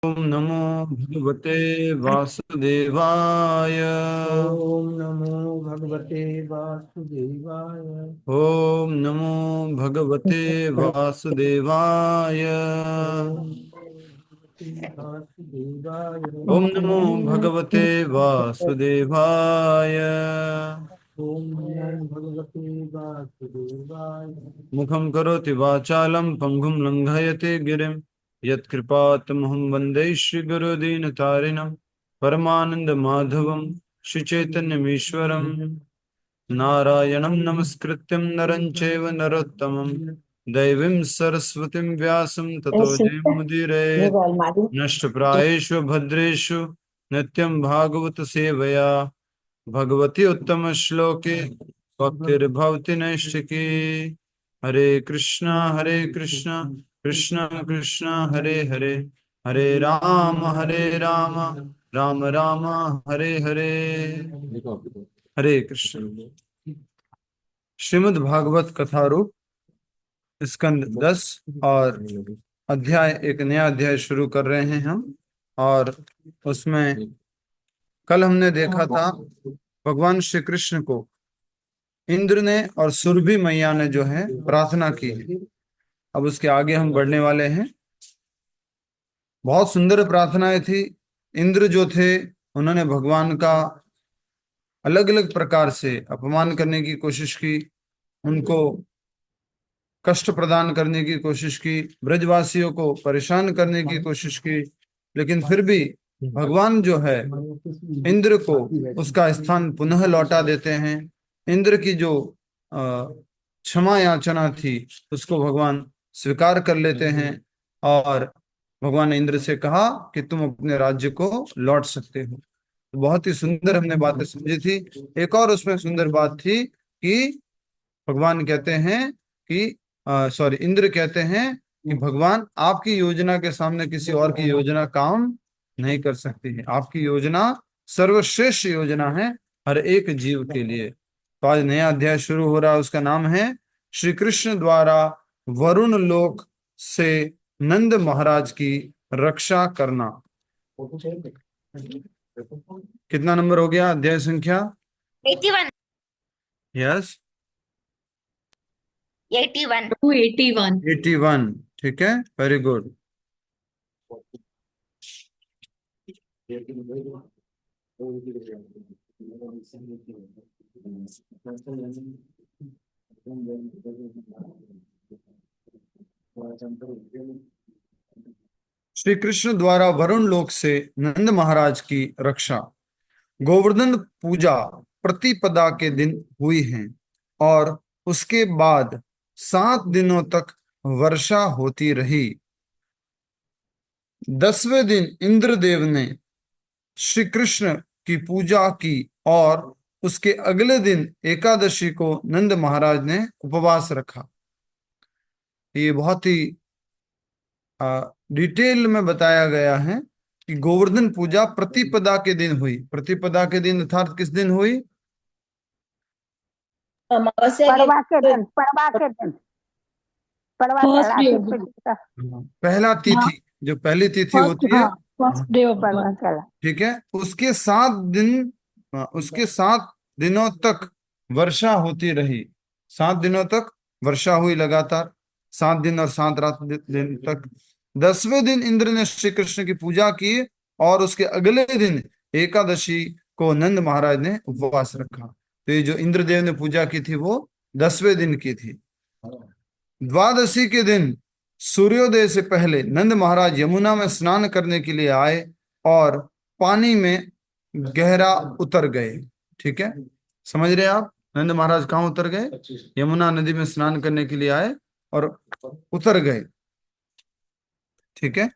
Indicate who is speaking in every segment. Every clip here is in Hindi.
Speaker 1: ओम नमो भगवते वासुदेवाय।
Speaker 2: ओम नमो भगवते वासुदेवाय।
Speaker 1: ओम नमो भगवते वासुदेवाय।
Speaker 2: ओम नमो भगवते वासुदेवाय।
Speaker 1: ओम नमो भगवते वासुदेवाय।
Speaker 2: ओम नमो भगवते वासुदेवाय।
Speaker 1: मुखं करोति वाचालं पंगुं लंघयते गिरिं यत्कृपातमहं वन्दे श्रीगुरुदीनतारिणं परमानन्दमाधवं श्रीचैतन्यमीश्वरं नारायणं नमस्कृत्यं नरं चैव नरोत्तमं दैवीं सरस्वतीं व्यासं ततो जयमुदीरयेत्। नष्टप्रायेषु भद्रेषु नित्यं भागवत सेवया भगवती उत्तम श्लोके भक्तिर्भवति नैष्ठिकी। हरे कृष्णा कृष्ण कृष्ण हरे हरे, हरे राम राम राम हरे हरे। हरे कृष्ण। श्रीमद् भागवत कथा रूप स्कंद 10 और अध्याय, एक नया अध्याय शुरू कर रहे हैं हम। और उसमें कल हमने देखा था भगवान श्री कृष्ण को इंद्र ने और सुरभि मैया ने जो है प्रार्थना की है। अब उसके आगे हम बढ़ने वाले हैं। बहुत सुंदर प्रार्थनाएं थी। इंद्र जो थे उन्होंने भगवान का अलग अलग प्रकार से अपमान करने की कोशिश की, उनको कष्ट प्रदान करने की कोशिश की, ब्रजवासियों को परेशान करने की कोशिश की, लेकिन फिर भी भगवान जो है इंद्र को उसका स्थान पुनः लौटा देते हैं। इंद्र की जो क्षमा याचना थी उसको भगवान स्वीकार कर लेते हैं और भगवान ने इंद्र से कहा कि तुम अपने राज्य को लौट सकते हो। तो बहुत ही सुंदर हमने बातें समझी थी। एक और उसमें सुंदर बात थी कि भगवान कहते हैं कि इंद्र कहते हैं कि भगवान आपकी योजना के सामने किसी और की योजना काम नहीं कर सकती है। आपकी योजना सर्वश्रेष्ठ योजना है हर एक जीव के लिए। तो आज नया अध्याय शुरू हो रहा है, उसका नाम है श्री कृष्ण द्वारा वरुण लोक से नंद महाराज की रक्षा करना। कितना नंबर हो गया अध्याय संख्या?
Speaker 3: 81।
Speaker 1: यस,
Speaker 3: 81।
Speaker 4: 281।
Speaker 1: 81। ठीक है, वेरी गुड। श्री कृष्ण द्वारा वरुण लोक से नंद महाराज की रक्षा। गोवर्धन पूजा प्रतिपदा के दिन हुई है और उसके बाद 7 दिनों तक वर्षा होती रही। 10वें दिन इंद्रदेव ने श्री कृष्ण की पूजा की और उसके अगले दिन एकादशी को नंद महाराज ने उपवास रखा। ये बहुत ही डिटेल में बताया गया है कि गोवर्धन पूजा प्रतिपदा के दिन हुई। प्रतिपदा के दिन अर्थात किस दिन हुई?
Speaker 5: पड़वा के दिन, पड़वा के दिन, पड़वा
Speaker 4: फर्स्ट डे
Speaker 5: कहलाती
Speaker 4: ऑफ
Speaker 5: खुशी का।
Speaker 1: पहला तिथि, जो पहली तिथि
Speaker 4: फर्स्ट,
Speaker 1: होती है।
Speaker 4: हाँ, फर्स्ट डे ऑफ
Speaker 5: पड़वा कहला।
Speaker 1: ठीक है, उसके 7 दिन, उसके 7 दिनों तक वर्षा होती रही। 7 दिनों तक वर्षा हुई लगातार, 7 दिन और 7 रात दिन तक। 10वें दिन इंद्र ने श्री कृष्ण की पूजा की और उसके अगले दिन एकादशी को नंद महाराज ने उपवास रखा। तो ये जो इंद्रदेव ने पूजा की थी वो 10वें दिन की थी। द्वादशी के दिन सूर्योदय से पहले नंद महाराज यमुना में स्नान करने के लिए आए और पानी में गहरा उतर गए। ठीक है, समझ रहे आप? नंद महाराज कहाँ उतर गए? यमुना नदी में स्नान करने के लिए आए और उतर गए। ठीक है,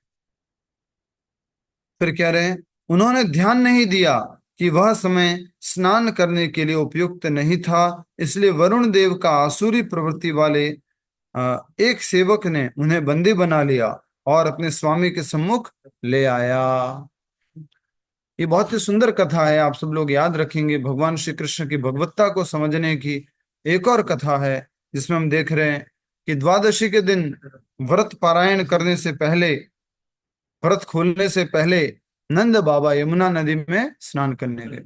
Speaker 1: फिर कह रहे हैं उन्होंने ध्यान नहीं दिया कि वह समय स्नान करने के लिए उपयुक्त नहीं था, इसलिए वरुण देव का आसुरी प्रवृत्ति वाले एक सेवक ने उन्हें बंदी बना लिया और अपने स्वामी के सम्मुख ले आया। ये बहुत ही सुंदर कथा है, आप सब लोग याद रखेंगे। भगवान श्री कृष्ण की भगवत्ता को समझने की एक और कथा है जिसमें हम देख रहे हैं कि द्वादशी के दिन व्रत पारायण करने से पहले व्रत खोलने से पहले नंद बाबा यमुना नदी में स्नान करने गए।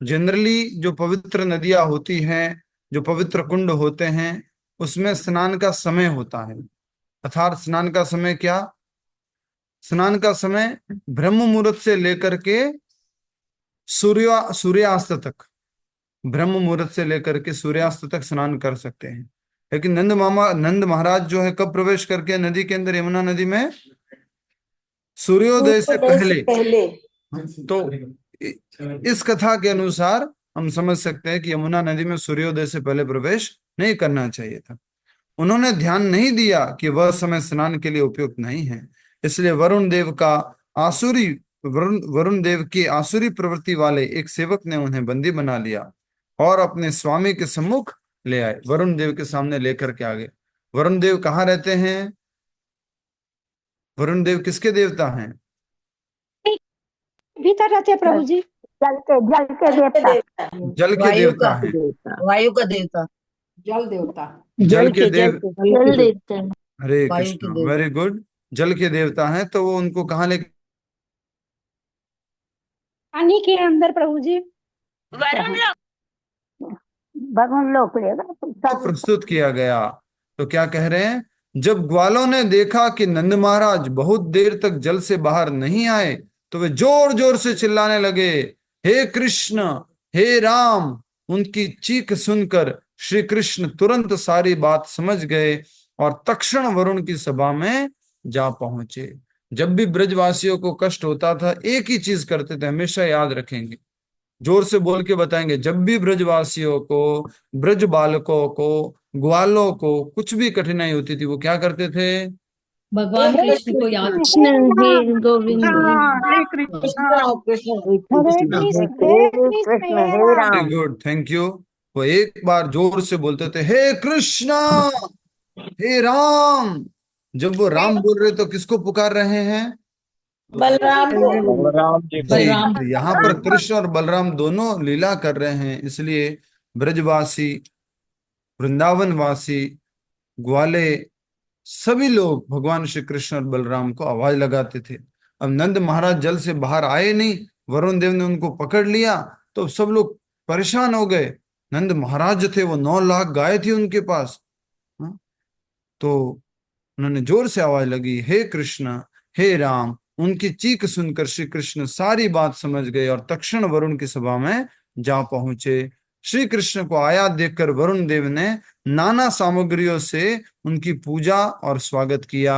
Speaker 1: जनरली जो पवित्र नदियां होती हैं, जो पवित्र कुंड होते हैं, उसमें स्नान का समय होता है। अर्थात स्नान का समय क्या? स्नान का समय ब्रह्म मुहूर्त से लेकर के सूर्यास्त तक, ब्रह्म मुहूर्त से लेकर के सूर्यास्त तक स्नान कर सकते हैं। लेकिन नंद महाराज जो है कब प्रवेश करके नदी के अंदर, यमुना नदी में? सूर्योदय से पहले। तो इस कथा के अनुसार हम समझ सकते हैं कि यमुना नदी में सूर्योदय से पहले प्रवेश नहीं करना चाहिए था। उन्होंने ध्यान नहीं दिया कि वह समय स्नान के लिए उपयुक्त नहीं है, इसलिए वरुण देव की आसुरी प्रवृत्ति वाले एक सेवक ने उन्हें बंदी बना लिया और अपने स्वामी के सम्मुख ले आए। वरुण देव के सामने लेकर के आ गए। वरुण देव कहाँ रहते हैं? वरुण देव किसके देवता हैं?
Speaker 4: भीतर रहते हैं प्रभु जी।
Speaker 5: जल के देवता,
Speaker 1: जल के देवता हैं।
Speaker 6: वायु का देवता,
Speaker 2: जल देवता।
Speaker 1: जल के देव,
Speaker 6: जल देवता,
Speaker 1: हरे
Speaker 6: वायु के
Speaker 1: कृष्ण,
Speaker 6: देवता।
Speaker 1: Very good. जल के देवता हैं, तो वो उनको कहाँ ले
Speaker 4: पानी के अंदर प्रभु जी।
Speaker 3: वरुण लोक,
Speaker 5: भगवान लोग लेगा
Speaker 1: प्रस्तुत किया गया? तो क्या कह रहे हैं? जब ग्वालों ने देखा कि नंद महाराज बहुत देर तक जल से बाहर नहीं आए, तो वे जोर जोर से चिल्लाने लगे, हे कृष्ण, हे राम। उनकी चीख सुनकर श्री कृष्ण तुरंत सारी बात समझ गए और तक्षण वरुण की सभा में जा पहुंचे। जब भी ब्रजवासियों को कष्ट होता था, एक ही चीज करते थे, हमेशा याद रखेंगे, जोर से बोल के बताएंगे। जब भी ब्रजवासियों को, ब्रज बालकों को, ग्वालों को कुछ भी कठिनाई होती थी, वो क्या करते थे?
Speaker 6: भगवान कृष्ण को याद।
Speaker 4: कृष्ण हे गोविंद,
Speaker 5: हरे
Speaker 6: कृष्ण
Speaker 5: कृष्ण हे Ram.
Speaker 1: Very good, thank you. वो एक बार जोर से बोलते थे, हे कृष्णा, हे राम। जब वो राम बोल रहे तो किसको पुकार रहे हैं?
Speaker 6: बलराम
Speaker 1: जी।
Speaker 6: बलराम।
Speaker 1: तो यहाँ पर कृष्ण और बलराम दोनों लीला कर रहे हैं, इसलिए ब्रजवासी, वृंदावनवासी, ग्वाले, सभी लोग भगवान श्री कृष्ण और बलराम को आवाज लगाते थे। अब नंद महाराज जल से बाहर आए नहीं, वरुण देव ने उनको पकड़ लिया, तो सब लोग परेशान हो गए। नंद महाराज जो थे वो 9 लाख गाय थी उनके पास। हाँ? तो उन्होंने जोर से आवाज लगी, हे कृष्ण, हे राम। उनकी चीख सुनकर श्री कृष्ण सारी बात समझ गए और तक्षण वरुण की सभा में जा पहुंचे। श्री कृष्ण को आया देखकर वरुण देव ने नाना सामग्रियों से उनकी पूजा और स्वागत किया।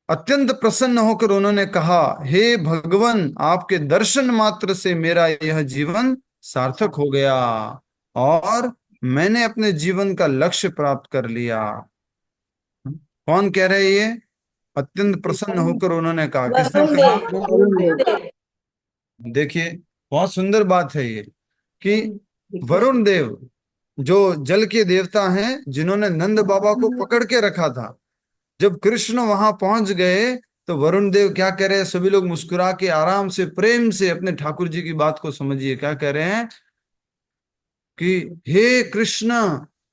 Speaker 1: अत्यंत प्रसन्न होकर उन्होंने कहा, हे भगवान, आपके दर्शन मात्र से मेरा यह जीवन सार्थक हो गया और मैंने अपने जीवन का लक्ष्य प्राप्त कर लिया। कौन कह रहे हैं ये? अत्यंत प्रसन्न होकर उन्होंने कहा। किसने कहा? देखिए, बहुत सुंदर बात है ये कि वरुण देव जो जल के देवता हैं, जिन्होंने नंद बाबा को पकड़ के रखा था, जब कृष्ण वहां पहुंच गए तो वरुण देव क्या कह रहे हैं? सभी लोग मुस्कुरा के आराम से, प्रेम से अपने ठाकुर जी की बात को समझिए। क्या कह रहे हैं कि हे कृष्ण,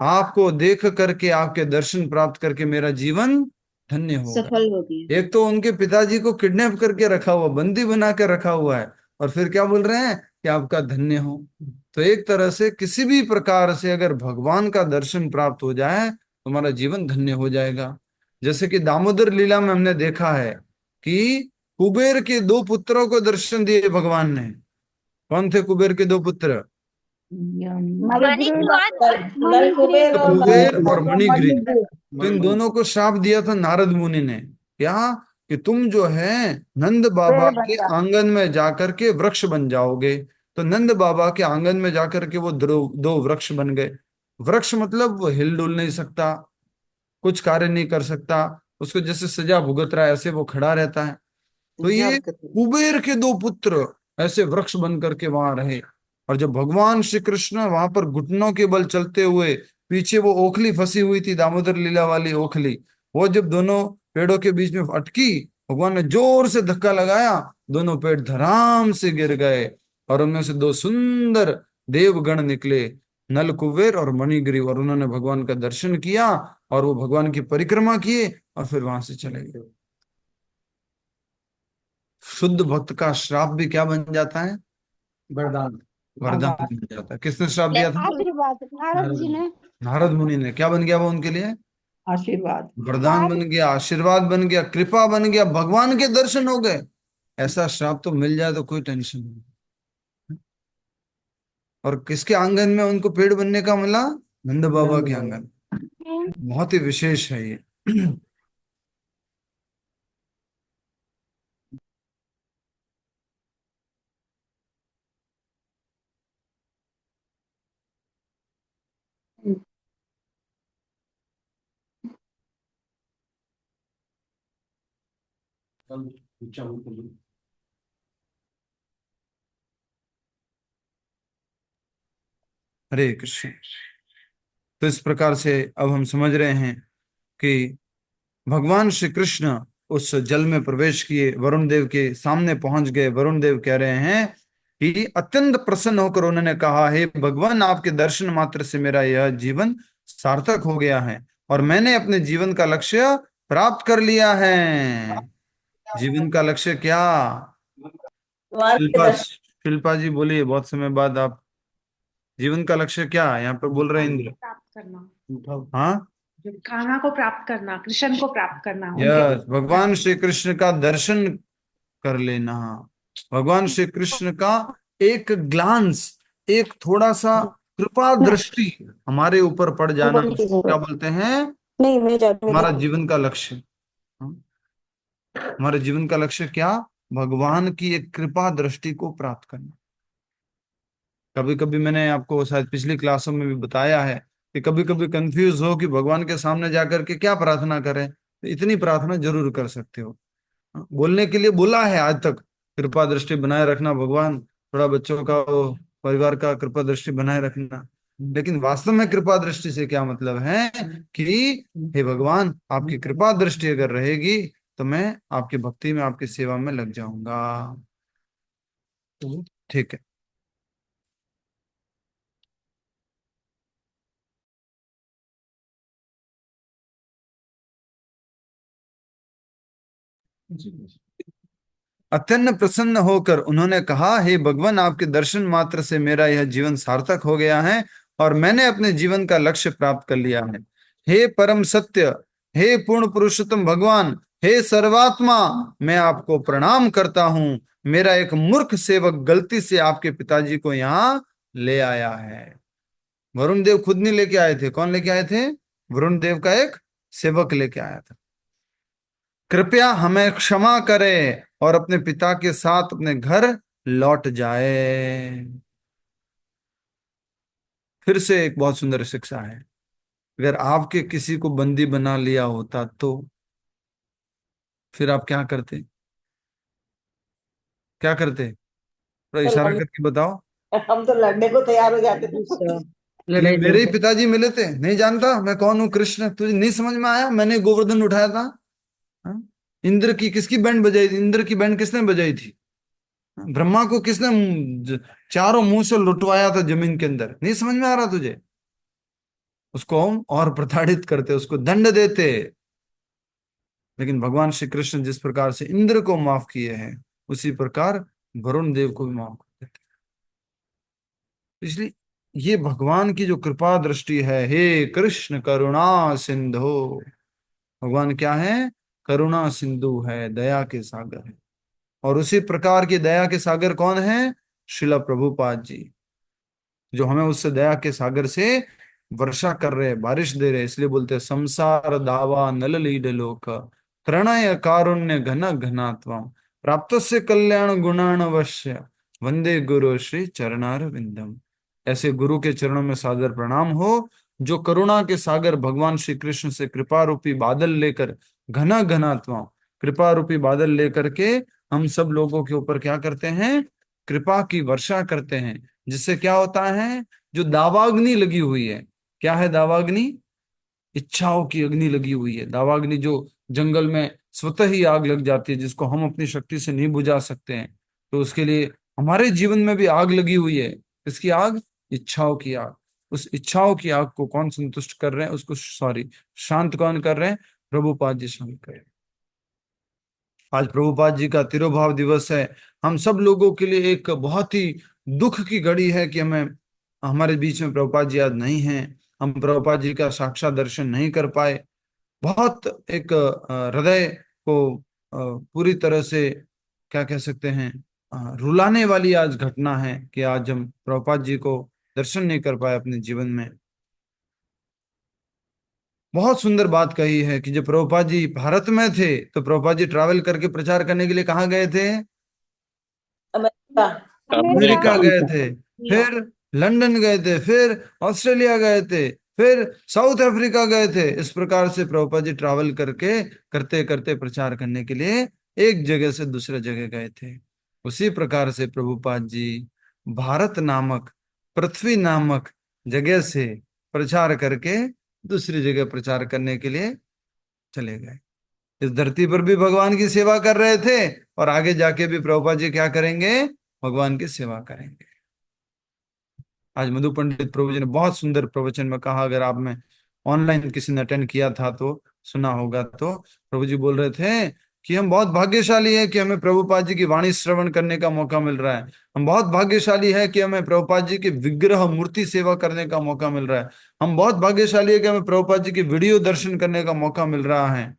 Speaker 1: आपको देख करके, आपके दर्शन प्राप्त करके मेरा जीवन धन्य हो गया।
Speaker 6: सफल हो गया।
Speaker 1: एक तो उनके पिताजी को किडनैप करके रखा हुआ, बंदी बना कर रखा हुआ है, और फिर क्या बोल रहे हैं कि आपका धन्य हो। तो एक तरह से किसी भी प्रकार से अगर भगवान का दर्शन प्राप्त हो जाए तो हमारा जीवन धन्य हो जाएगा। जैसे कि दामोदर लीला में हमने देखा है कि कुबेर के 2 पुत्रों को दर्शन दिए भगवान ने। कौन थे कुबेर के 2 पुत्र?
Speaker 3: मणिग्रीव
Speaker 6: नल कुबेर और
Speaker 1: कुबेर और मणिग्रीव। तो इन दोनों को श्राप दिया था नारद मुनि ने। क्या? कि तुम जो है नंद बाबा के आंगन में जाकर के वृक्ष बन जाओगे। तो नंद बाबा के आंगन में जाकर के वो 2 वृक्ष बन गए। वृक्ष मतलब वो हिल डुल नहीं सकता, कुछ कार्य नहीं कर सकता, उसको जैसे सजा भुगत रहा है ऐसे वो खड़ा रहता है। तो ये कुबेर के 2 पुत्र ऐसे वृक्ष बन करके वहां रहे। और जब भगवान श्री कृष्ण वहां पर घुटनों के बल चलते हुए, पीछे वो ओखली फंसी हुई थी, दामोदर लीला वाली ओखली, वो जब दोनों पेड़ों के बीच में अटकी, भगवान ने जोर से धक्का लगाया, दोनों पेड़ धड़ाम से गिर गए और उनमें से 2 सुंदर देवगण निकले, नल कुबेर और मणिग्रीव। और उन्होंने भगवान का दर्शन किया और वो भगवान की परिक्रमा किए और फिर वहां से चले गए। शुद्ध भक्त का श्राप भी क्या बन जाता है?
Speaker 2: वरदान।
Speaker 1: वरदान बन जाता है। किसने श्राप दिया था?
Speaker 4: आशीर्वाद नारद जी ने।
Speaker 1: नारद मुनि ने। क्या बन गया वो उनके लिए?
Speaker 5: आशीर्वाद।
Speaker 1: वरदान बन गया, आशीर्वाद बन गया, कृपा बन गया, भगवान के दर्शन हो गए। ऐसा श्राप तो मिल जाए तो कोई टेंशन नहीं। और किसके आंगन में उनको पेड़ बनने का मिला? नंद बाबा के आंगन। बहुत ही विशेष है ये। हरे कृष्ण। तो इस प्रकार से अब हम समझ रहे हैं कि भगवान श्री कृष्ण उस जल में प्रवेश किए, वरुण देव के सामने पहुंच गए। वरुण देव कह रहे हैं कि अत्यंत प्रसन्न होकर उन्होंने कहा, हे भगवान, आपके दर्शन मात्र से मेरा यह जीवन सार्थक हो गया है और मैंने अपने जीवन का लक्ष्य प्राप्त कर लिया है। जीवन का लक्ष्य क्या?
Speaker 6: तुम्हारे
Speaker 1: शिल्पा,
Speaker 6: दर्शन
Speaker 1: शिल्पा जी बोलिए, बहुत समय बाद आप। जीवन का लक्ष्य क्या है यहाँ पर बोल रहे हैं इंद्र?
Speaker 7: प्राप्त करना,
Speaker 1: हाँ,
Speaker 7: कान्हा को प्राप्त करना, कृष्ण को प्राप्त करना,
Speaker 1: यस, भगवान श्री कृष्ण का दर्शन कर लेना। भगवान श्री कृष्ण का एक ग्लांस, एक थोड़ा सा कृपा दृष्टि हमारे ऊपर पड़ जाना, उसको क्या बोलते हैं?
Speaker 5: नहीं मैं
Speaker 1: हमारा जीवन का लक्ष्य। हमारे जीवन का लक्ष्य क्या? भगवान की एक कृपा दृष्टि को प्राप्त करना। कभी कभी मैंने आपको शायद पिछली क्लासों में भी बताया है कि कभी कभी कंफ्यूज हो कि भगवान के सामने जाकर के क्या प्रार्थना करें, तो इतनी प्रार्थना जरूर कर सकते हो। बोलने के लिए बोला है आज तक, कृपा दृष्टि बनाए रखना भगवान, थोड़ा बच्चों का वो परिवार का कृपा दृष्टि बनाए रखना। लेकिन वास्तव में कृपा दृष्टि से क्या मतलब है कि हे भगवान, आपकी कृपा दृष्टि अगर रहेगी तो मैं आपकी भक्ति में, आपकी सेवा में लग जाऊंगा। ठीक है। अत्यंत प्रसन्न होकर उन्होंने कहा, हे भगवान, आपके दर्शन मात्र से मेरा यह जीवन सार्थक हो गया है और मैंने अपने जीवन का लक्ष्य प्राप्त कर लिया है। हे परम सत्य, हे पूर्ण पुरुषोत्तम भगवान, हे सर्वात्मा, मैं आपको प्रणाम करता हूं। मेरा एक मूर्ख सेवक गलती से आपके पिताजी को यहाँ ले आया है। वरुण देव खुद नहीं लेके आए थे। कौन लेके आए थे? वरुण देव का एक सेवक लेके आया था। कृपया हमें क्षमा करे और अपने पिता के साथ अपने घर लौट जाए। फिर से एक बहुत सुंदर शिक्षा है। अगर आपके किसी को बंदी बना लिया होता तो फिर आप क्या करते? क्या करते? थोड़ा इशारा करके बताओ।
Speaker 6: हम तो लड़ने को तैयार हो जाते थे।
Speaker 1: कि मेरे ही पिताजी मिले थे, नहीं जानता मैं कौन हूँ कृष्ण, तुझे नहीं समझ में आया? मैंने गोवर्धन उठाया था। हाँ? इंद्र की किसकी बैंड बजाई थी? इंद्र की बैंड किसने बजाई थी? ब्रह्मा को किसने चारों मुंह से लुटवाया था जमीन के अंदर? नहीं समझ में आ रहा तुझे? उसको हम और प्रताड़ित करते, उसको दंड देते। लेकिन भगवान श्री कृष्ण जिस प्रकार से इंद्र को माफ किए हैं, उसी प्रकार वरुण देव को भी माफ कर देते। इसलिए ये भगवान की जो कृपा दृष्टि है, हे कृष्ण करुणा सिंधु। भगवान क्या है? करुणा सिंधु है, दया के सागर है। और उसी प्रकार की दया के सागर कौन है? श्रीला प्रभुपाद जी, जो हमें उससे दया के सागर से वर्षा कर रहे, बारिश दे रहे। इसलिए बोलते हैं, संसार दावा नल लीड लोक प्रणय कारुण्य घन घनात्वम प्राप्त से कल्याण गुणान अवश्य वंदे गुरु श्री चरणार विंदम। ऐसे गुरु के चरणों में सादर प्रणाम हो, जो करुणा के सागर भगवान श्री कृष्ण से कृपा रूपी बादल लेकर, घना घनात्मा कृपा रूपी बादल लेकर के हम सब लोगों के ऊपर क्या करते हैं? कृपा की वर्षा करते हैं। जिससे क्या होता है? जो दावाग्नि लगी हुई है, क्या है दावाग्नि? इच्छाओं की अग्नि लगी हुई है। दावाग्नि जो जंगल में स्वतः ही आग लग जाती है, जिसको हम अपनी शक्ति से नहीं बुझा सकते हैं, तो उसके लिए हमारे जीवन में भी आग लगी हुई है। इसकी आग? इच्छाओं की आग। उस इच्छाओं की आग को कौन संतुष्ट कर रहे हैं? उसको शांत कौन कर रहे हैं? प्रभुपाद जी शांत कर रहे हैं। आज प्रभुपाद जी का तिरोभाव दिवस है। हम सब लोगों के लिए एक बहुत ही दुख की घड़ी है कि हमें हमारे बीच में प्रभुपाद जी आज नहीं हैं। हम प्रभुपाद जी का साक्षात दर्शन नहीं कर पाए। बहुत एक हृदय को पूरी तरह से क्या कह सकते हैं, रुलाने वाली आज घटना है कि आज हम प्रभुपाद जी को दर्शन नहीं कर पाए अपने जीवन में। बहुत सुंदर बात कही है कि जब प्रभुपाद जी भारत में थे तो प्रभुपाद जी ट्रैवल करके प्रचार करने के लिए कहाँ गए थे?
Speaker 6: अमेरिका।
Speaker 1: अमेरिका गए थे, फिर लंदन गए थे, फिर ऑस्ट्रेलिया गए थे, फिर साउथ अफ्रीका गए थे। इस प्रकार से प्रभुपाद जी ट्रैवल करके करते करते प्रचार करने के लिए एक जगह से दूसरे जगह गए थे। उसी प्रकार से प्रभुपाद जी भारत नामक, पृथ्वी नामक जगह से प्रचार करके दूसरी जगह प्रचार करने के लिए चले गए। इस धरती पर भी भगवान की सेवा कर रहे थे और आगे जाके भी प्रभुपाद जी क्या करेंगे? भगवान की सेवा करेंगे। आज मधु पंडित प्रभु जी ने बहुत सुंदर प्रवचन में कहा, अगर आप में ऑनलाइन किसी ने अटेंड किया था तो सुना होगा, तो प्रभु जी बोल रहे थे कि हम बहुत भाग्यशाली है कि हमें प्रभुपाद जी की वाणी श्रवण करने का मौका मिल रहा है। हम बहुत भाग्यशाली है कि हमें प्रभुपाद जी की विग्रह मूर्ति सेवा करने का मौका मिल रहा है। हम बहुत भाग्यशाली है कि हमें प्रभुपाद जी की वीडियो दर्शन करने का मौका मिल रहा है।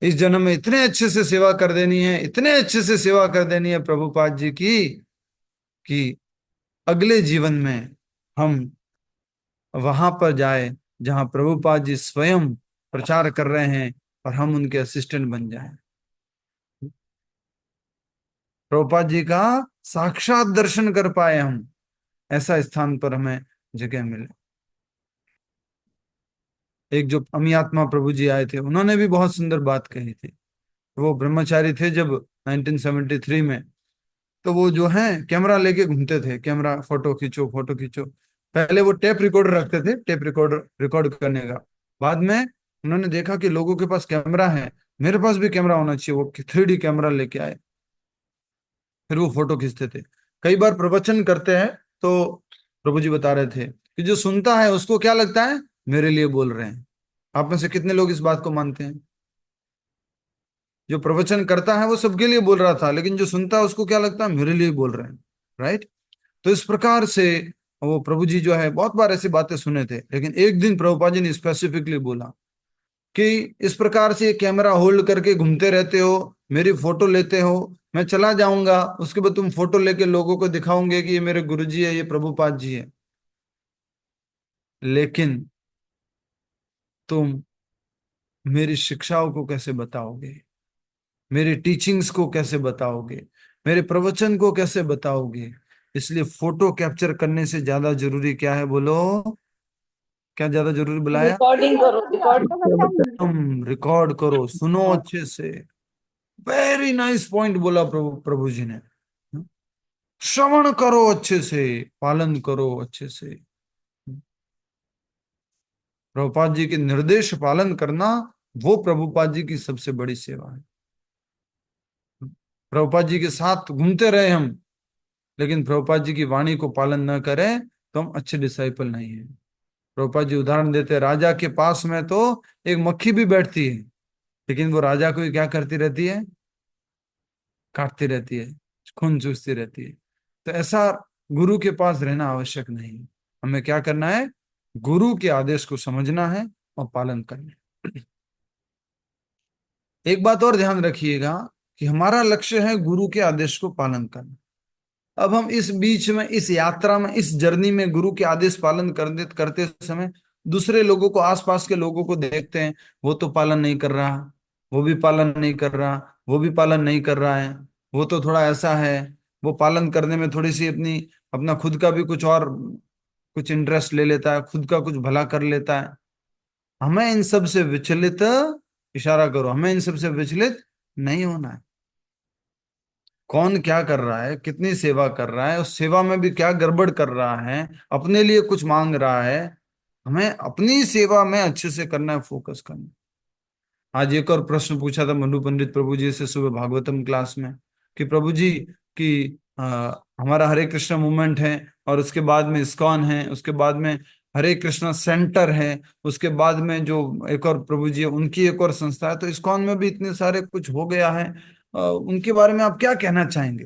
Speaker 1: इस जन्म में इतने अच्छे से सेवा कर देनी है, इतने अच्छे से सेवा कर देनी है प्रभुपाद जी की, कि अगले जीवन में हम वहां पर जाए जहां प्रभुपाद जी स्वयं प्रचार कर रहे हैं और हम उनके असिस्टेंट बन जाएं। प्रभुपाद जी का साक्षात दर्शन कर पाए हम, ऐसा स्थान पर हमें जगह मिले। एक जो अमियात्मा प्रभु जी आए थे, उन्होंने भी बहुत सुंदर बात कही थी। वो ब्रह्मचारी थे जब 1973 में, तो वो जो है कैमरा लेके घूमते थे, कैमरा फोटो खींचो फोटो खींचो। पहले वो टेप रिकॉर्डर रखते थे, टेप रिकॉर्डर रिकॉर्ड करने का। बाद में उन्होंने देखा कि लोगों के पास कैमरा है, मेरे पास भी कैमरा होना चाहिए। वो 3D कैमरा लेके आए, फिर वो फोटो खींचते थे। कई बार प्रवचन करते हैं तो प्रभु जी बता रहे थे कि जो सुनता है उसको क्या लगता है, मेरे लिए बोल रहे हैं। आप में से कितने लोग इस बात को मानते हैं? जो प्रवचन करता है वो सबके लिए बोल रहा था, लेकिन जो सुनता है उसको क्या लगता है, मेरे लिए बोल रहे हैं। राइट? तो इस प्रकार से वो प्रभु जी जो है बहुत बार ऐसी बातें सुने थे, लेकिन एक दिन प्रभुपाद जी ने स्पेसिफिकली बोला कि इस प्रकार से कैमरा होल्ड करके घूमते रहते हो, मेरी फोटो लेते हो, मैं चला जाऊंगा, उसके बाद तुम फोटो लेके लोगों को दिखाओगे कि ये मेरे गुरुजी है, ये प्रभुपाद जी है, लेकिन तुम मेरी शिक्षाओं को कैसे बताओगे, मेरी टीचिंग्स को कैसे बताओगे, मेरे प्रवचन को कैसे बताओगे? इसलिए फोटो कैप्चर करने से ज्यादा जरूरी क्या है, बोलो? क्या ज्यादा जरूरी बुलाया?
Speaker 6: रिकॉर्डिंग करो, रिकॉर्ड।
Speaker 1: तुम रिकॉर्ड करो, सुनो अच्छे से। वेरी नाइस पॉइंट बोला प्रभु प्रभु जी ने। श्रवण करो अच्छे से, पालन करो अच्छे से। प्रभुपाद जी के निर्देश पालन करना वो प्रभुपाद जी की सबसे बड़ी सेवा है। प्रभुपाद जी के साथ घूमते रहे हम, लेकिन प्रभुपाद जी की वाणी को पालन न करें तो हम अच्छे डिसाइपल नहीं है। प्रभुपाद जी उदाहरण देते हैं, राजा के पास में तो एक मक्खी भी बैठती है, लेकिन वो राजा को क्या करती रहती है? काटती रहती है, खून चूसती रहती है। तो ऐसा गुरु के पास रहना आवश्यक नहीं है। हमें क्या करना है? गुरु के आदेश को समझना है और पालन करना है। एक बात और ध्यान रखिएगा कि हमारा लक्ष्य है गुरु के आदेश को पालन करना। अब हम इस बीच में, इस यात्रा में, इस जर्नी में गुरु के आदेश पालन करते समय दूसरे लोगों को, आसपास के लोगों को देखते हैं, वो तो पालन नहीं कर रहा, वो भी पालन नहीं कर रहा, वो भी पालन नहीं कर रहा है, वो तो थोड़ा ऐसा है, वो पालन करने में थोड़ी सी अपना खुद का भी कुछ और कुछ इंटरेस्ट ले लेता है, खुद का कुछ भला कर लेता है। हमें इन सब से विचलित, इशारा करो, हमें इन सब से विचलित नहीं होना है। कौन क्या कर रहा है, कितनी सेवा कर रहा है, उस सेवा में भी क्या गड़बड़ कर रहा है, अपने लिए कुछ मांग रहा है, हमें अपनी सेवा में अच्छे से करना है, फोकस करना है। आज एक और प्रश्न पूछा था मनु पंडित प्रभु जी से सुबह भागवतम क्लास में कि प्रभु जी कि हमारा हरे कृष्ण मूवमेंट है और उसके बाद में इस्कॉन है, उसके बाद में हरे कृष्णा सेंटर है, उसके बाद में जो एक और प्रभु जी है, उनकी एक और संस्था है। तो इस्कॉन में भी इतने सारे कुछ हो गया है। उनके बारे में आप क्या कहना चाहेंगे?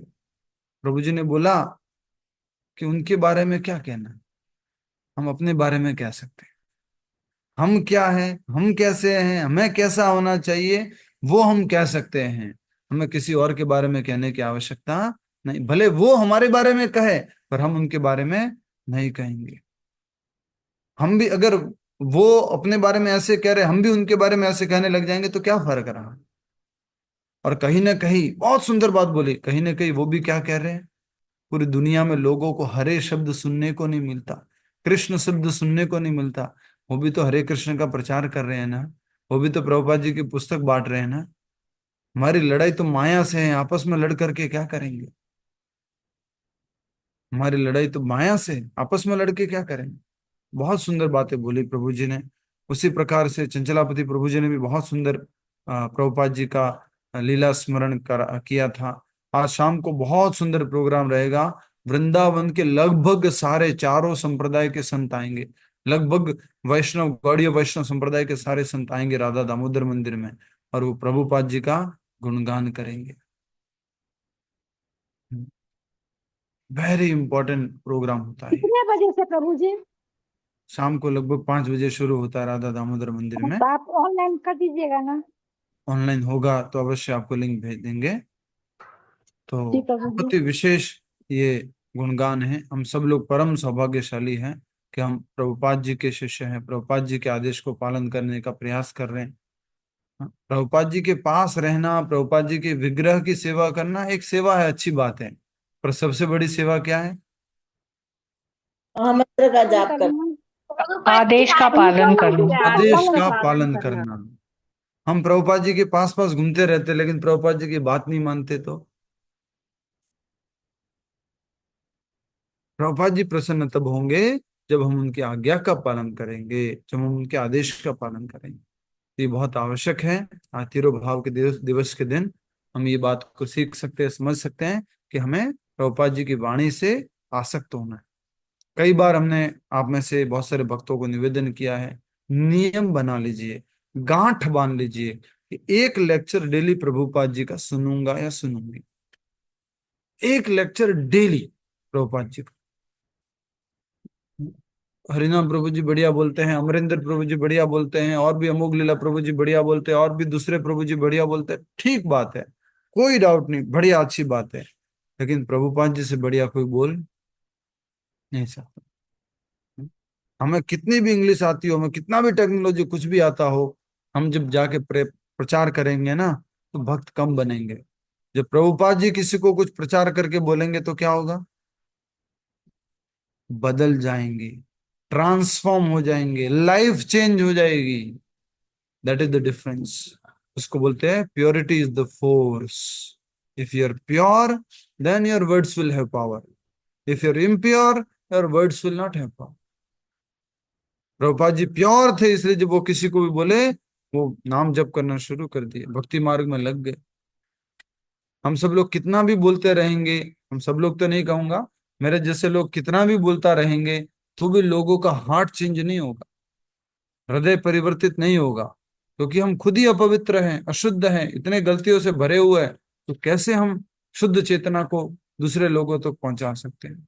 Speaker 1: प्रभु जी ने बोला कि उनके बारे में क्या कहना है, हम अपने बारे में कह सकते हैं। हम क्या हैं, हम कैसे हैं, हमें कैसा होना चाहिए, वो हम कह सकते हैं। हमें किसी और के बारे में कहने की आवश्यकता नहीं। भले वो हमारे बारे में कहे, पर हम उनके बारे में नहीं कहेंगे। हम भी अगर वो अपने बारे में ऐसे कह रहे, हम भी उनके बारे में ऐसे कहने लग जाएंगे तो क्या फर्क रहा। और कहीं ना कहीं बहुत सुंदर बात बोली, कहीं ना कहीं वो भी क्या कह रहे हैं, पूरी दुनिया में लोगों को हरे शब्द सुनने को नहीं मिलता, कृष्ण शब्द सुनने को नहीं मिलता। वो भी तो हरे कृष्ण का प्रचार कर रहे हैं ना, वो भी तो प्रभुपाद जी की पुस्तक बांट रहे हैं ना। हमारी लड़ाई तो माया से है, आपस में लड़ करके क्या करेंगे? हमारी लड़ाई तो माया से, आपस में लड़के क्या करेंगे? बहुत सुंदर बातें बोली प्रभु जी ने। उसी प्रकार से चंचलापति प्रभु जी ने भी बहुत सुंदर प्रभुपाद जी का लीला स्मरण किया था। आज शाम को बहुत सुंदर प्रोग्राम रहेगा। वृंदावन के लगभग सारे चारों संप्रदाय के संत आएंगे। लगभग वैष्णव, गौड़ीय वैष्णव संप्रदाय के सारे संत आएंगे राधा दामोदर मंदिर में, और वो प्रभुपाद जी का गुणगान करेंगे। वेरी इंपॉर्टेंट प्रोग्राम होता है।
Speaker 5: कितने बजे से प्रभु जी?
Speaker 1: शाम को लगभग 5 बजे शुरू होता है राधा दामोदर मंदिर में।
Speaker 5: तो आप ऑनलाइन कर दीजिएगा ना?
Speaker 1: ऑनलाइन होगा तो अवश्य आपको लिंक भेज देंगे। तो
Speaker 5: जी प्रभु जी।
Speaker 1: बहुत ही विशेष ये गुणगान है। हम सब लोग परम सौभाग्यशाली हैं कि हम प्रभुपाद जी के शिष्य हैं, प्रभुपाद जी के आदेश को पालन करने का प्रयास कर रहे हैं। हाँ, प्रभुपाद जी के पास रहना, प्रभुपाद जी के विग्रह की सेवा करना एक सेवा है, अच्छी बात है। पर सबसे बड़ी सेवा क्या है?
Speaker 6: मंत्र का जाप कर।
Speaker 3: आदेश का पालन करना।
Speaker 1: आदेश का पालन करना। हम प्रभुपाद जी के पास पास घूमते रहते, लेकिन प्रभुपाद जी की बात नहीं मानते, तो प्रभुपाद जी प्रसन्न तब होंगे जब हम उनकी आज्ञा का पालन करेंगे, जब हम उनके आदेश का पालन करेंगे। ये बहुत आवश्यक है। आज तिरुभाव के दिवस के दिन हम ये बात को सीख सकते हैं, समझ सकते हैं कि हमें प्रभुपाद जी की वाणी से आसक्त होना है। कई बार हमने आप में से बहुत सारे भक्तों को निवेदन किया है, नियम बना लीजिए, गांठ बांध लीजिए कि एक लेक्चर डेली प्रभुपाद जी का सुनूंगा या सुनूंगी। एक लेक्चर डेली प्रभुपाद जी का। हरिनाम प्रभु जी बढ़िया बोलते हैं, अमरिंदर प्रभु जी बढ़िया बोलते हैं, और भी अमोघ लीला प्रभु जी बढ़िया बोलते हैं, और भी दूसरे प्रभु जी बढ़िया बोलते हैं। ठीक बात है, कोई डाउट नहीं, बढ़िया अच्छी बात है। लेकिन प्रभुपाद जी से बढ़िया कोई बोल नहीं सकता। हमें कितनी भी इंग्लिश आती हो, हमें कितना भी टेक्नोलॉजी कुछ भी आता हो, हम जब जाके प्रचार करेंगे ना, तो भक्त कम बनेंगे। जब प्रभुपाद जी किसी को कुछ प्रचार करके बोलेंगे तो क्या होगा? बदल जाएंगे, ट्रांसफॉर्म हो जाएंगे, लाइफ चेंज हो जाएगी। That is the difference. उसको बोलते हैं purity is the force. If you are pure, then your words will have power. If you are impure, your words will not have power. Prabhupad ji pure थे, इसलिए जब वो किसी को भी बोले, वो नाम जप करना शुरू कर दिए, भक्ति मार्ग में लग गए। हम सब लोग कितना भी बोलते रहेंगे, हम सब लोग तो नहीं कहूंगा, मेरे जैसे लोग कितना भी बोलता रहेंगे, तो भी लोगों का हार्ट चेंज नहीं होगा, हृदय परिवर्तित नहीं होगा, क्योंकि हम खुद ही अपवित्र हैं, अशुद्ध हैं, इतने गलतियों से भरे हुए हैं। तो कैसे हम शुद्ध चेतना को दूसरे लोगों तक पहुंचा सकते हैं?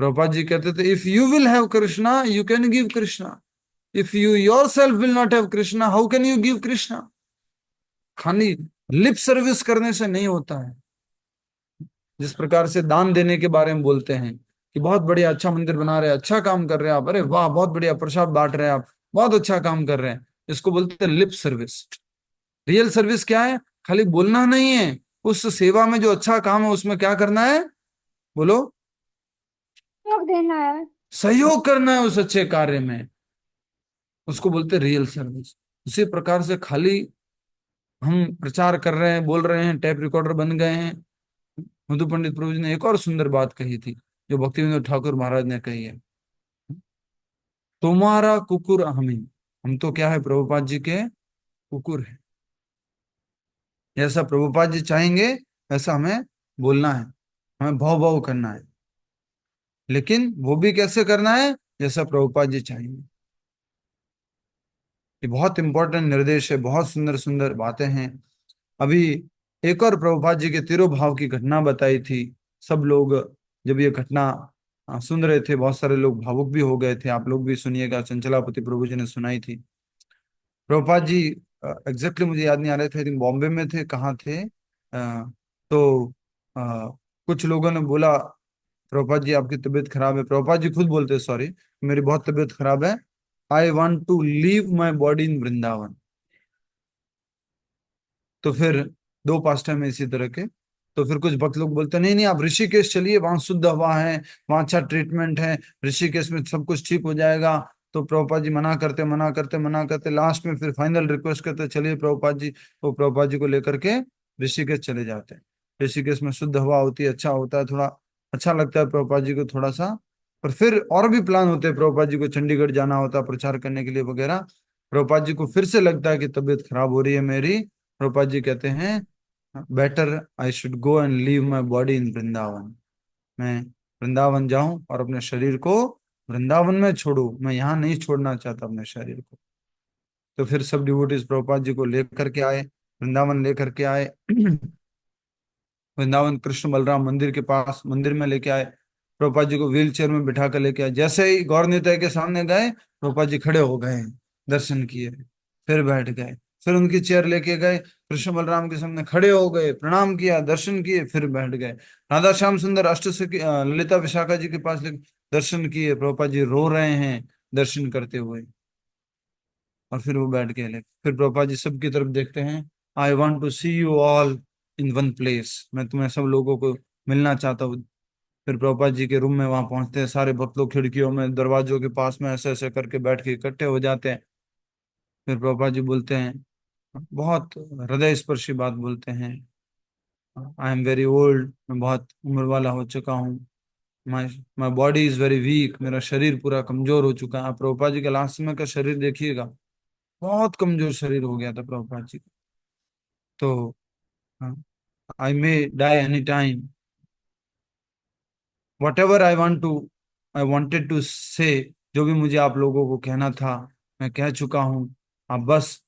Speaker 1: प्रभुपाद जी कहते थे, if you will have Krishna, you can give Krishna. If you your self will not have Krishna, how can you give Krishna? खाली लिप सर्विस करने से नहीं होता है। जिस प्रकार से दान देने के बारे में बोलते हैं कि बहुत बढ़िया, अच्छा मंदिर बना रहे हैं, अच्छा काम कर रहे हैं आप, अरे वाह बहुत बढ़िया, प्रसाद बांट रहे हैं आप, बहुत अच्छा काम कर रहे हैं, इसको बोलते हैं लिप सर्विस। रियल सर्विस क्या है? खाली बोलना नहीं है, उस सेवा में जो अच्छा काम है उसमें क्या करना है? बोलो।
Speaker 5: योग देना है।
Speaker 1: सहयोग करना है उस अच्छे कार्य में, उसको बोलते हैं रियल सर्विस। उसी प्रकार से खाली हम प्रचार कर रहे हैं, बोल रहे हैं, टैप रिकॉर्डर बन गए हैं। मधु पंडित प्रभु जी ने एक और सुंदर बात कही थी, जो भक्ति विनोद ठाकुर महाराज ने कही है, तुम्हारा कुकुर हमें। हम तो क्या है? प्रभुपाद जी के कुकुर है। जैसा प्रभुपाद जी चाहेंगे वैसा हमें बोलना है, हमें भाव भाव करना है। लेकिन वो भी कैसे करना है? जैसा प्रभुपाद जी चाहिए। ये बहुत इंपॉर्टेंट निर्देश है, बहुत सुंदर सुंदर बातें हैं। अभी एक और प्रभुपाद जी के तिरुभाव की घटना बताई थी। सब लोग जब ये घटना सुन रहे थे, बहुत सारे लोग भावुक भी हो गए थे। आप लोग भी सुनिएगा, चंचलापति प्रभु जी ने सुनाई थी। प्रभुपाद जी एग्जैक्टली मुझे याद नहीं आ रहे थे, लेकिन बॉम्बे में थे, कहाँ थे, तो कुछ लोगों ने बोला प्रभुपाद जी आपकी तबीयत खराब है। प्रभुपाद जी खुद बोलते सॉरी, मेरी बहुत तबीयत खराब है, I want to leave my body in Vrindavan. तो फिर दो पास्टर में इसी तरह के, तो फिर कुछ भक्त लोग बोलते नहीं नहीं आप ऋषिकेश चलिए, वहां शुद्ध हवा है, वहां अच्छा ट्रीटमेंट है, ऋषिकेश में सब कुछ ठीक हो जाएगा। तो प्रभुपाद जी मना करते मना करते मना करते, लास्ट में फिर फाइनल रिक्वेस्ट करते चलिए प्रभुपाद जी। वो प्रभुपाद जी को लेकर के ऋषिकेश चले जाते हैं। ऋषिकेश में शुद्ध हवा होती है, अच्छा होता है, थोड़ा अच्छा लगता है प्रभुपाद जी को थोड़ा सा। पर फिर और भी प्लान होते हैं, प्रभुपाद जी को चंडीगढ़ जाना होता है प्रचार करने के लिए वगैरह। प्रभुपाद जी को फिर से लगता है कि तबीयत खराब हो रही है मेरी। प्रभुपाद जी कहते हैं better I should go and leave my body in Vrindavan. मैं वृंदावन जाऊं और अपने शरीर को वृंदावन में छोड़ू, मैं यहाँ नहीं छोड़ना चाहता अपने शरीर को। तो फिर सब डिवोटीज प्रभुपाद जी को लेकर के आए, वृंदावन लेकर के आए। वृंदावन कृष्ण बलराम मंदिर के पास मंदिर में लेके आए। प्रभुपाद जी को व्हील चेयर में बिठा कर लेके आए। जैसे ही गौर निताई के सामने गए, प्रभुपाद जी खड़े हो गए, दर्शन किए, फिर बैठ गए। फिर उनकी चेयर लेके गए, कृष्ण बलराम के सामने खड़े हो गए, प्रणाम किया, दर्शन किए, फिर बैठ गए। राधा श्याम सुंदर अष्ट सखी ललिता विशाखा जी के पास दर्शन किए, प्रभुपाद जी रो रहे हैं दर्शन करते हुए, और फिर वो बैठ गए। फिर प्रभुपाद जी सबकी तरफ देखते हैं, I want to see you all in one place, मैं तुम्हें सब लोगों को मिलना चाहता हूँ। फिर प्रभुपाद जी के रूम में वहां पहुंचते हैं, सारे भक्त लोग खिड़कियों में दरवाजों के पास में ऐसे ऐसे करके बैठ के इकट्ठे हो जाते हैं। फिर प्रभुपाद जी बोलते हैं, बहुत हृदय स्पर्शी बात बोलते हैं, आई एम वेरी ओल्ड, मैं बहुत उम्र वाला हो चुका हूँ, my my body is very weak, मेरा शरीर पूरा कमजोर हो चुका है। आप प्रभुपाद जी के लास्ट समय का शरीर देखिएगा, बहुत कमजोर शरीर हो गया था प्रभुपाद जी का। तो I may die any time, whatever I wanted to say, जो भी मुझे आप लोगों को कहना था मैं कह चुका हूँ। आप बस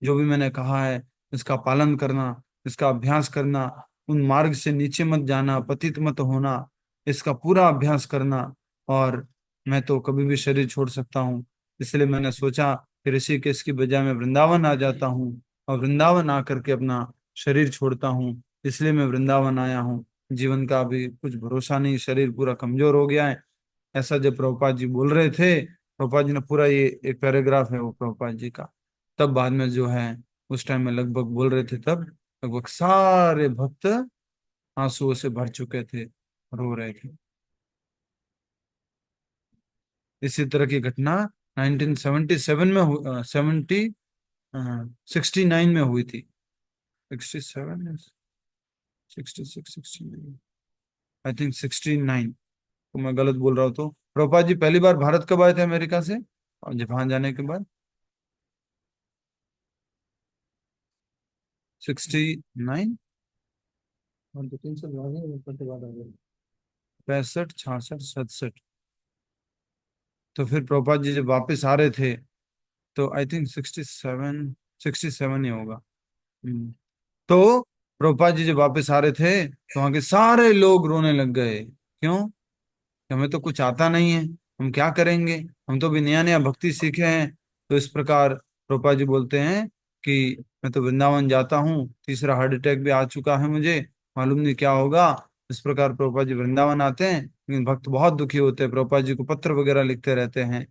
Speaker 1: जो भी मैंने कहा है इसका पालन करना, इसका अभ्यास करना, उन मार्ग से नीचे मत जाना, पतित मत होना, इसका पूरा अभ्यास करना। और मैं तो कभी भी शरीर छोड़ सकता हूँ, इसलिए मैंने सोचा कि ऋषिकेश की बजाय मैं वृंदावन आ जाता हूँ, और वृंदावन आकर के अपना शरीर छोड़ता हूँ। इसलिए मैं वृंदावन आया हूँ। जीवन का अभी कुछ भरोसा नहीं, शरीर पूरा कमजोर हो गया है। ऐसा जब प्रभुपाद जी बोल रहे थे, प्रभुपाद जी ने पूरा, ये एक पैराग्राफ है वो प्रभुपाद जी का, तब बाद में जो है उस टाइम में लगभग बोल रहे थे, तब लगभग सारे भक्त आंसुओं से भर चुके थे, रो रहे थे। इसी तरह की घटना 1977 में 69 में हुई थी। 67, 66, 69, आई थिंक 69, तो मैं गलत बोल रहा हूँ। तो प्रभुपाद जी पहली बार भारत कब आए थे अमेरिका से, और जापान जाने के बाद? 69,
Speaker 2: और दो तीन सौ बाद है, ऊपर के बाद आ गए।
Speaker 1: 65, 66, 67। तो फिर प्रभुपाद जी जब वापस आ रहे थे, तो आई थिंक 67 ही होगा। तो प्रभुपाद जी जब वापस आ रहे थे, तो वहां के सारे लोग रोने लग गए। क्यों? कि हमें तो कुछ आता नहीं है, हम क्या करेंगे, हम तो भी नया नया भक्ति सीखे हैं। तो इस प्रकार प्रभुपाद जी बोलते हैं कि मैं तो वृंदावन जाता हूँ, तीसरा हार्ट अटैक भी आ चुका है, मुझे मालूम नहीं क्या होगा। इस प्रकार प्रभुपाद जी वृंदावन आते हैं, लेकिन भक्त बहुत दुखी होते हैं, प्रभुपाद जी को पत्र वगैरह लिखते रहते हैं।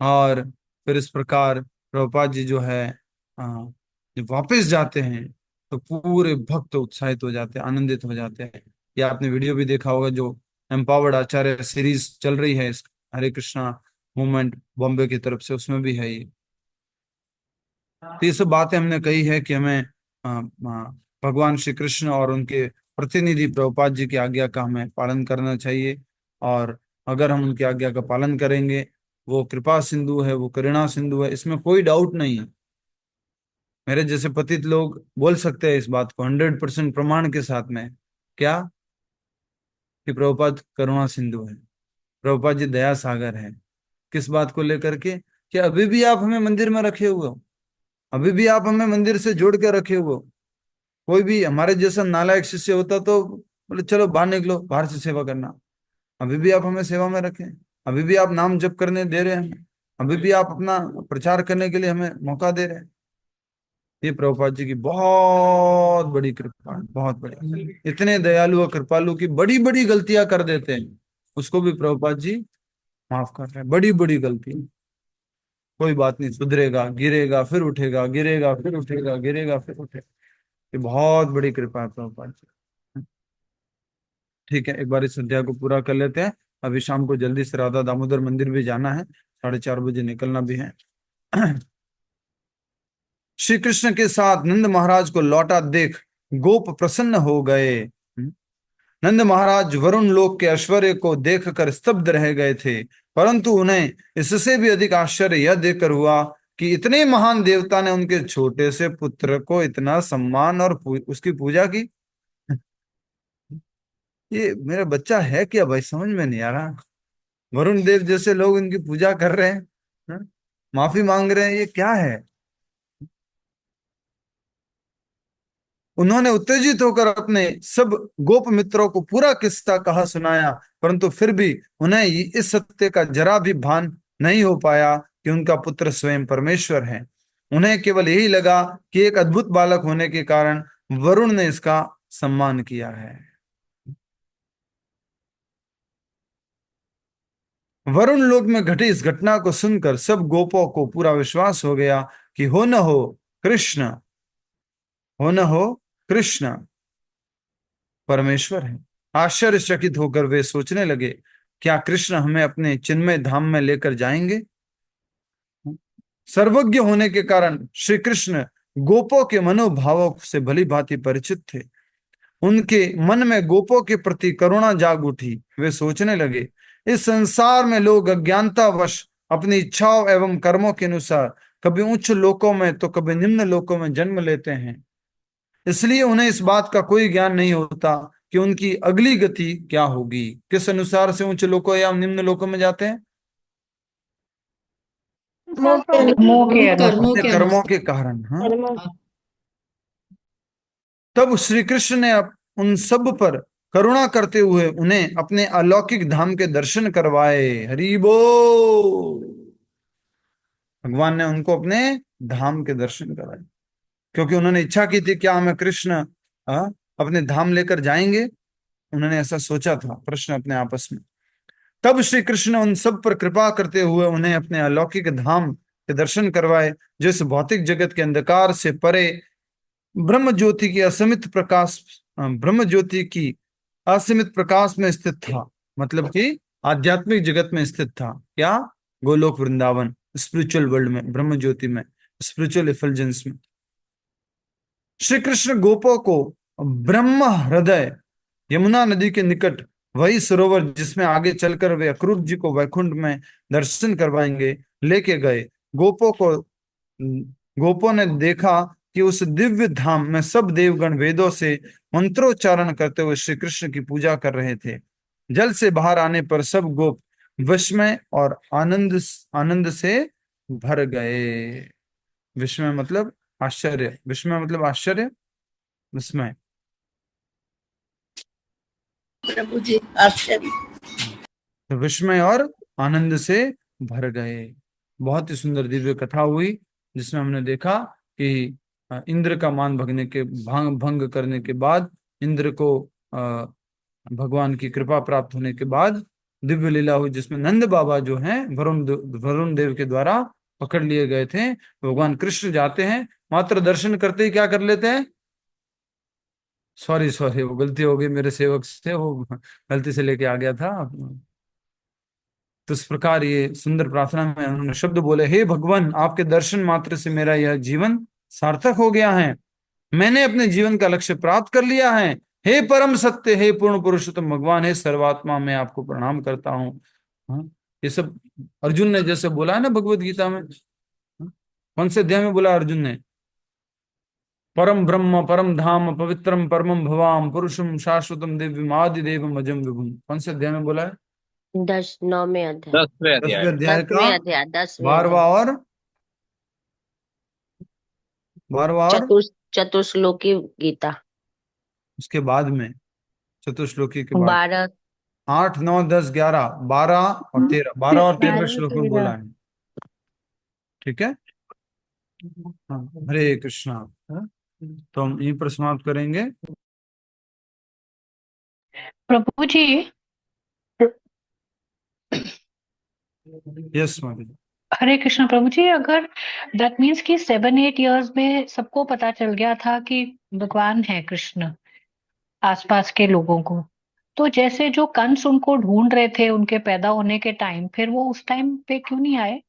Speaker 1: और फिर इस प्रकार प्रभुपाद जी जो है जब वापस जाते हैं, तो पूरे भक्त उत्साहित हो जाते हैं, आनंदित हो जाते हैं। या आपने वीडियो भी देखा होगा, जो एम्पावर्ड आचार्य सीरीज चल रही है इस हरे कृष्णा मूवमेंट बॉम्बे की तरफ से, उसमें भी है ये। तो ये सब बातें हमने कही है कि हमें भगवान श्री कृष्ण और उनके प्रतिनिधि प्रभुपाद जी की आज्ञा का हमें पालन करना चाहिए। और अगर हम उनकी आज्ञा का पालन करेंगे, वो कृपा सिंधु है, वो करुणा सिंधु है, इसमें कोई डाउट नहीं है। मेरे जैसे पतित लोग बोल सकते हैं इस बात को 100% प्रमाण के साथ में, क्या? कि प्रभुपाद करुणा सिंधु है, प्रभुपाद जी दया सागर है। किस बात को लेकर के? कि अभी भी आप हमें मंदिर में रखे हुए हो, अभी भी आप हमें मंदिर से जोड़ के रखे हुए हो। कोई भी हमारे जैसा नालायक शिष्य होता तो बोले चलो बाहर निकलो, बाहर से सेवा करना। अभी भी आप हमें सेवा में रखें, अभी भी आप नाम जप करने दे रहे हैं, अभी भी आप अपना प्रचार करने के लिए हमें मौका दे रहे हैं। ये प्रभुपाद जी की बहुत बड़ी कृपा है, बहुत बड़ी। इतने दयालु और कृपालु की बड़ी बड़ी गलतियां कर देते हैं, उसको भी प्रभुपाद जी माफ कर रहे हैं। बड़ी बड़ी गलती, कोई बात नहीं, सुधरेगा, गिरेगा फिर उठेगा, गिरेगा फिर उठेगा, गिरेगा फिर उठेगा। ये बहुत बड़ी कृपा है प्रभुपाद जी। ठीक है, एक बार इस अध्याय को पूरा कर लेते हैं। अभी शाम को जल्दी से राधा दामोदर मंदिर भी जाना है, 4:30 बजे निकलना भी है। श्री कृष्ण के साथ नंद महाराज को लौटा देख गोप प्रसन्न हो गए। नंद महाराज वरुण लोक के ऐश्वर्य को देखकर स्तब्ध रह गए थे, परंतु उन्हें इससे भी अधिक आश्चर्य यह देखकर हुआ कि इतने महान देवता ने उनके छोटे से पुत्र को इतना सम्मान और उसकी पूजा की। ये मेरा बच्चा है क्या भाई, समझ में नहीं आ रहा। वरुण देव जैसे लोग इनकी पूजा कर रहे हैं, हाँ? माफी मांग रहे हैं, ये क्या है? उन्होंने उत्तेजित होकर अपने सब गोप मित्रों को पूरा किस्सा कहा सुनाया, परंतु फिर भी उन्हें इस सत्य का जरा भी भान नहीं हो पाया कि उनका पुत्र स्वयं परमेश्वर है। उन्हें केवल यही लगा कि एक अद्भुत बालक होने के कारण वरुण ने इसका सम्मान किया है। वरुण लोक में घटी इस घटना को सुनकर सब गोपों को पूरा विश्वास हो गया कि हो न हो कृष्ण, हो न हो कृष्ण परमेश्वर है। आश्चर्यचकित होकर वे सोचने लगे, क्या कृष्ण हमें अपने चिन्मय धाम में लेकर जाएंगे? सर्वज्ञ होने के कारण श्री कृष्ण गोपों के मनोभावों से भली भांति परिचित थे। उनके मन में गोपों के प्रति करुणा जाग उठी। वे सोचने लगे, इस संसार में लोग अज्ञानतावश अपनी इच्छाओं एवं कर्मों के अनुसार कभी उच्च लोकों में तो कभी निम्न लोकों में जन्म लेते हैं, इसलिए उन्हें इस बात का कोई ज्ञान नहीं होता कि उनकी अगली गति क्या होगी। किस अनुसार से उच्च लोकों या निम्न लोकों में जाते हैं?
Speaker 3: मुंह के अनुसार।
Speaker 1: अपने कर्मों के कारण। हाँ, तब श्री कृष्ण ने उन सब पर करुणा करते हुए उन्हें अपने अलौकिक धाम के दर्शन करवाए। हरि बोल। भगवान ने उनको अपने धाम के दर्शन कराए, क्योंकि उन्होंने इच्छा की थी क्या हमें कृष्ण अपने धाम लेकर जाएंगे। उन्होंने ऐसा सोचा था कृष्ण अपने आपस में। तब श्री कृष्ण उन सब पर कृपा करते हुए उन्हें अपने अलौकिक धाम के दर्शन करवाए, जो इस भौतिक जगत के अंधकार से परे ब्रह्म ज्योति की असीमित प्रकाश, ब्रह्म ज्योति की असीमित प्रकाश में स्थित था। मतलब कि आध्यात्मिक जगत में स्थित था। क्या? गोलोक वृंदावन, स्पिरिचुअल वर्ल्ड में, ब्रह्म ज्योति में, स्पिरिचुअल इफल्जेंस में। श्री कृष्ण गोपों को ब्रह्म हृदय यमुना नदी के निकट वही सरोवर जिसमें आगे चलकर वे अक्रूर जी को वैकुंठ में दर्शन करवाएंगे लेके गए। गोपों ने देखा कि उस दिव्य धाम में सब देवगण वेदों से मंत्रोच्चारण करते हुए श्री कृष्ण की पूजा कर रहे थे। जल से बाहर आने पर सब गोप विस्मय और आनंद से भर गए। विस्मय मतलब आश्चर्य, विस्मय मतलब आश्चर्य, विस्मय।
Speaker 6: प्रभु जी आश्चर्य।
Speaker 1: तो विस्मय और आनंद से भर गए। बहुत ही सुंदर दिव्य कथा हुई, जिसमें हमने देखा कि इंद्र का मान भंग करने के बाद, इंद्र को भगवान की कृपा प्राप्त होने के बाद दिव्य लीला हुई, जिसमें नंद बाबा जो हैं वरुण देव के द्वारा पकड़ लिए गए थे। भगवान कृष्ण जाते हैं, मात्र दर्शन करते ही क्या कर लेते हैं? सॉरी वो गलती हो गई मेरे सेवक से, वो गलती से लेके आ गया था। तो इस प्रकार ये सुंदर प्रार्थना में उन्होंने शब्द बोले, हे भगवान, आपके दर्शन मात्र से मेरा यह जीवन सार्थक हो गया है, मैंने अपने जीवन का लक्ष्य प्राप्त कर लिया है। हे परम सत्य, हे पूर्ण पुरुषोत्तम भगवान, हे सर्वात्मा, मैं आपको प्रणाम करता हूँ। ये सब अर्जुन ने जैसे बोला है ना भगवत गीता में। कौन से अध्याय में बोला अर्जुन ने? परम ब्रह्म परम धाम पवित्रम परमम भवाम पुरुषम शाश्वतम दिव्यम आदि देवम अजम विभुम। कौन से अध्याय में बोला है?
Speaker 3: 9वें अध्याय
Speaker 8: 10वें अध्याय
Speaker 1: 10वें अध्याय का
Speaker 3: 10वें अध्याय 10वें
Speaker 1: 12वां और 12वां और
Speaker 3: चतुर्श्लोकी गीता
Speaker 1: उसके बाद में चतुश्लोकी के बाद
Speaker 3: 12
Speaker 1: 8, 9, 10, 11, 12 और 13, 12 और 13वें श्लोक में बोला है। ठीक है, हाँ, हरे कृष्णा। हाँ, तो हम यहीं पर समाप्त करेंगे।
Speaker 9: प्रभु जी
Speaker 1: यस माता जी।
Speaker 9: हरे कृष्ण प्रभु जी, अगर दैट मीन्स कि 7-8 इयर्स में सबको पता चल गया था कि भगवान है कृष्ण आसपास के लोगों को, तो जैसे जो कंस उनको ढूंढ रहे थे उनके पैदा होने के टाइम, फिर वो उस टाइम पे क्यों नहीं आए?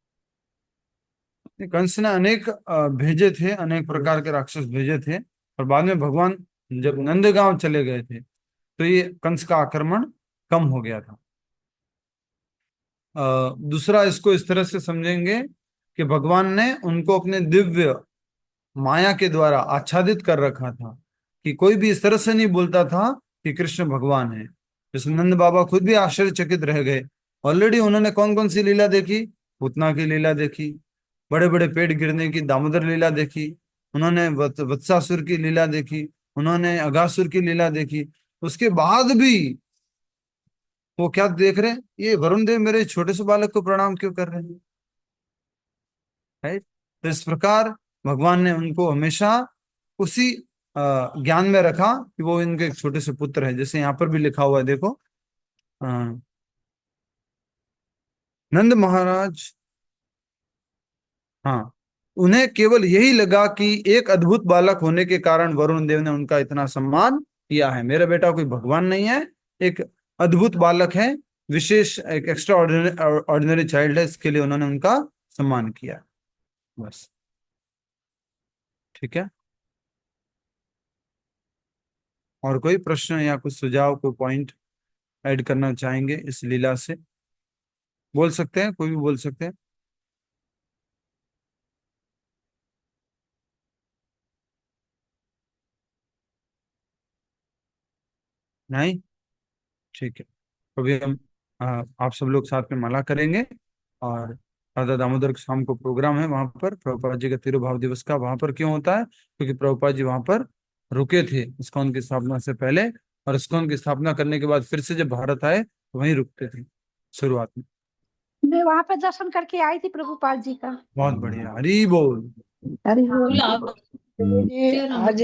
Speaker 1: कंस ने अनेक भेजे थे, अनेक प्रकार के राक्षस भेजे थे, और बाद में भगवान जब नंदगांव चले गए थे तो ये कंस का आक्रमण कम हो गया था। दूसरा, इसको इस तरह से समझेंगे कि भगवान ने उनको अपने दिव्य माया के द्वारा आच्छादित कर रखा था कि कोई भी इस तरह से नहीं बोलता था कि कृष्ण भगवान है। जैसे नंद बाबा खुद भी आश्चर्यचकित रह गए। ऑलरेडी उन्होंने कौन कौन सी लीला देखी? पूतना की लीला देखी, बड़े बड़े पेड़ गिरने की दामोदर लीला देखी, उन्होंने वत्सासुर की लीला देखी, उन्होंने अगासुर की लीला देखी। उसके बाद भी वो क्या देख रहे हैं? ये वरुण देव मेरे छोटे से बालक को प्रणाम क्यों कर रहे हैं? राइट। तो इस प्रकार भगवान ने उनको हमेशा उसी ज्ञान में रखा कि वो इनके एक छोटे से पुत्र है। जैसे यहाँ पर भी लिखा हुआ है, देखो, नंद महाराज, हाँ, उन्हें केवल यही लगा कि एक अद्भुत बालक होने के कारण वरुण देव ने उनका इतना सम्मान किया है। मेरा बेटा कोई भगवान नहीं है, एक अद्भुत बालक है, विशेष एक एक्स्ट्रा ऑर्डिनरी चाइल्ड है, इसके लिए उन्होंने उनका सम्मान किया, बस। ठीक है, और कोई प्रश्न या कुछ सुझाव, कोई पॉइंट ऐड करना चाहेंगे इस लीला से? बोल सकते हैं, कोई भी बोल सकते हैं। नहीं, ठीक है। अभी हम आप सब लोग साथ में माला करेंगे, और राधा दामोदर शाम को प्रोग्राम है वहां पर, प्रभुपाद जी का तिरुभाव दिवस का। वहां पर क्यों होता है? क्योंकि प्रभुपाद जी वहां पर रुके थे इस्कॉन की स्थापना से पहले, और इस्कॉन की स्थापना करने के बाद फिर से जब भारत आए तो वहीं रुकते थे शुरुआत में।
Speaker 5: मैं वहां पे दर्शन करके आई थी प्रभुपाद जी का।
Speaker 1: बहुत बढ़िया, हरी बोल।
Speaker 5: हरि बोल। आज